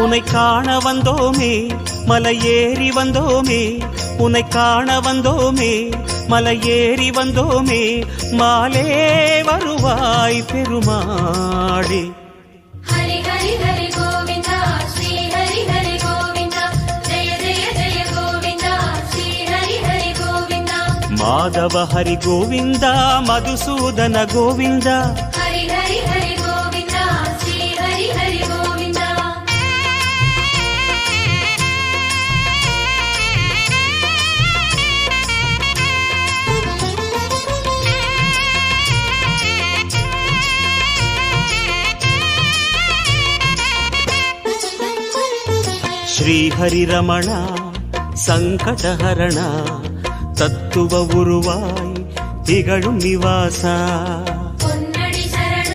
உன்னை காண வந்தோமே மலையேறி வந்தோமே, உன்னை காண வந்தோமே மலையேறி வந்தோமே, மாலே வருவாய் பெருமாளே. ஹரி ஹரி ஹரி கோவிந்தா ஸ்ரீ ஹரி ஹரி கோவிந்தா, ஜெய ஜெய ஜெய கோவிந்தா ஸ்ரீ ஹரி ஹரி கோவிந்தா. மாதவ ஹரி கோவிந்தா மதுசூதன கோவிந்தா, ஹரி ஹரி ஹரி கோவிந்தா ஸ்ரீ ஹரி ஹரி கோவிந்தா. ஸ்ரீ ஹரி ரமண சங்கடஹரண, தத்துவ உருவாய் திகழும் நிவாசா.